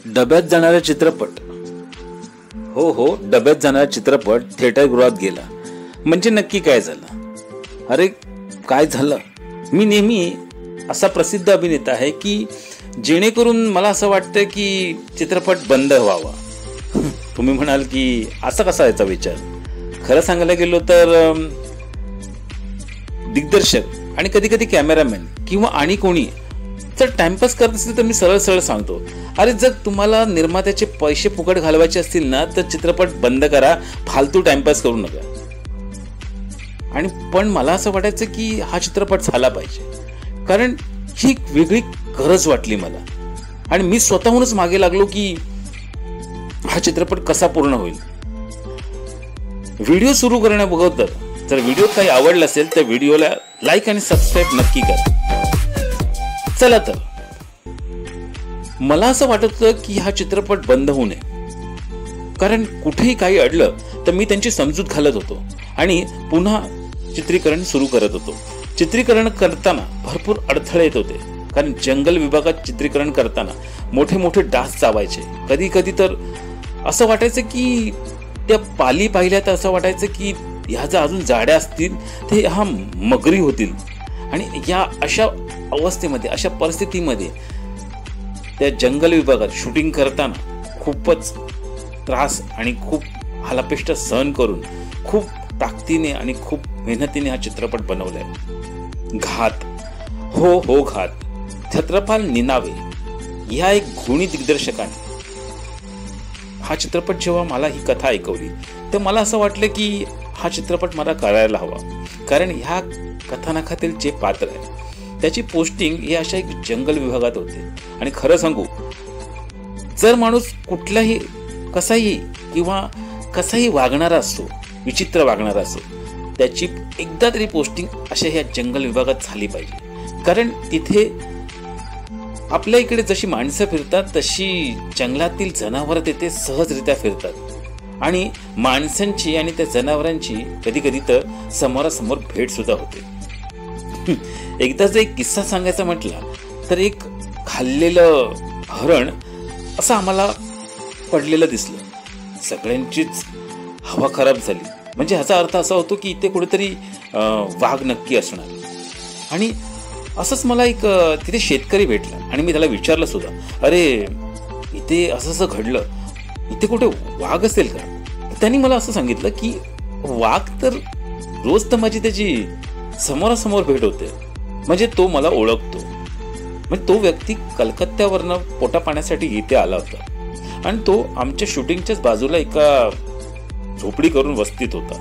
डब्यात जाणारा चित्रपट, हो डब्यात जाणारा चित्रपट थिएटरगृहात गेला म्हणजे नक्की काय झालं? अरे काय झालं? मी नेहमी असा प्रसिद्ध अभिनेता आहे की जेणेकरून मला असं वाटतं की चित्रपट बंद व्हावा. तुम्ही म्हणाल की असा कसा याचा विचार? खरं सांगायला गेलो तर दिग्दर्शक आणि कधी कधी कॅमेरामॅन किंवा आणि कोणी जर टाइमपास करत असतील तर मी सरळ सरळ सांगतो, अरे जर तुम्हाला निर्मात्याचे पैसे फुकट घालवायचे असतील ना तर चित्रपट बंद करा, फालतू टाइमपास करू नका. आणि पण मला असं वाटायचं की हा चित्रपट झाला पाहिजे, कारण ही वेगळी गरज वाटली मला. आणि मी स्वतःहूनच मागे लागलो की हा चित्रपट कसा पूर्ण होईल. व्हिडिओ सुरू करण्याबरोबर जर व्हिडिओ काही आवडला असेल तर व्हिडिओला लाईक आणि सबस्क्राईब नक्की करा. चला तर मला असं वाटत होतं की हा चित्रपट बंद होऊ नये, कारण कुठेही काही अडलं तर मी त्यांची समजूत घालत होतो आणि पुन्हा चित्रीकरण सुरू करत होतो. चित्रीकरण करताना भरपूर अडथळे येत होते, कारण जंगल विभागात चित्रीकरण करताना मोठे मोठे डास चावायचे. कधी कधी तर असं वाटायचं की त्या पाली पाहिल्या तर असं वाटायचं की ह्या जर अजून जाड्या असतील ते हा मगरी होतील. आणि या अशा अवस्थेमध्ये, अशा परिस्थितीमध्ये त्या जंगल विभागात शूटिंग करताना खूपच त्रास आणि खूप हालापेष्टा सहन करून खूप ताकदीने आणि खूप मेहनतीने हा चित्रपट बनवलाय. घात, हो घात. छत्रपाल निनावे या एक गुणी दिग्दर्शकाने हा चित्रपट जेव्हा मला ही कथा ऐकवली तर मला असं वाटलं की हा चित्रपट मला करायला हवा, कारण ह्या कथानकातील जे पात्र आहे त्याची पोस्टिंग ही अशा एक जंगल विभागात होते. आणि खरं सांगू, जर माणूस कुठलाही कसाही किंवा कसाही वागणारा असो, विचित्र वागणारा असो, त्याची एकदा तरी पोस्टिंग अशा ह्या जंगल विभागात झाली पाहिजे. कारण तिथे आपल्या इकडे जशी माणसं फिरतात तशी जंगलातील जनावरं तिथे सहजरित्या फिरतात आणि माणसांची आणि त्या जनावरांची कधी कधी तर समोरासमोर भेट सुद्धा होते. एकदाच एक किस्सा सांगायचा म्हटला तर एक खाल्लेलं हरण असं आम्हाला पडलेलं दिसलं. सगळ्यांचीच हवा खराब झाली. म्हणजे ह्याचा अर्थ असा होतो की इथे कुठेतरी वाघ नक्की असणार. आणि असंच मला एक तिथे शेतकरी भेटला आणि मी त्याला विचारलं सुद्धा, अरे इथे असं असं घडलं, इथे कुठे वाघ असेल का? त्यांनी मला असं सांगितलं की वाघ तर रोज तर माझी त्याची समोरासमोर भेट होते, म्हणजे तो मला ओळखतो. म्हणजे तो व्यक्ती कलकत्त्यावरनं पोटा पाण्यासाठी इथे आला होता आणि तो आमच्या शूटिंगच्याच बाजूला एका झोपडी करून वस्तीत होता.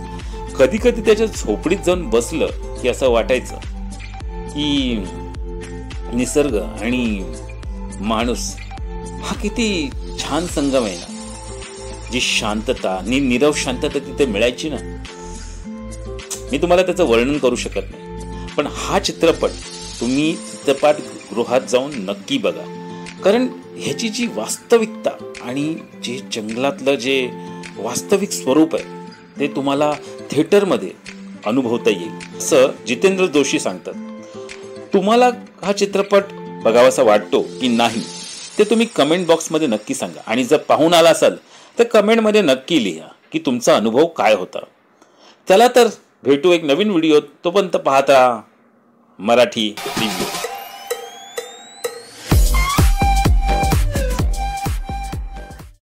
कधी कधी त्याच्या झोपडीत जाऊन बसलं की असं वाटायचं की निसर्ग आणि माणूस हा किती छान संगम आहे ना. जी शांतता आणि नीरव शांतता तिथे मिळायची ना, मी तुम्हाला त्याचं वर्णन करू शकत नाही. पण हा चित्रपट तुम्ही चित्रपटगृहात जाऊन नक्की बघा, कारण ह्याची जी वास्तविकता आणि जे जंगलातलं जे वास्तविक स्वरूप आहे ते तुम्हाला थिएटरमध्ये अनुभवता येईल, असं जितेंद्र जोशी सांगतात. तुम्हाला हा चित्रपट बघावासा वाटतो की नाही ते तुम्ही कमेंट बॉक्समध्ये नक्की सांगा. आणि जर पाहून आला असाल तर कमेंटमध्ये नक्की लिहा की तुमचा अनुभव काय होता. चला तर भेटू एक नवीन व्हिडिओ. तोपर्यंत पाहत राहा मराठी रिव्ह्यू.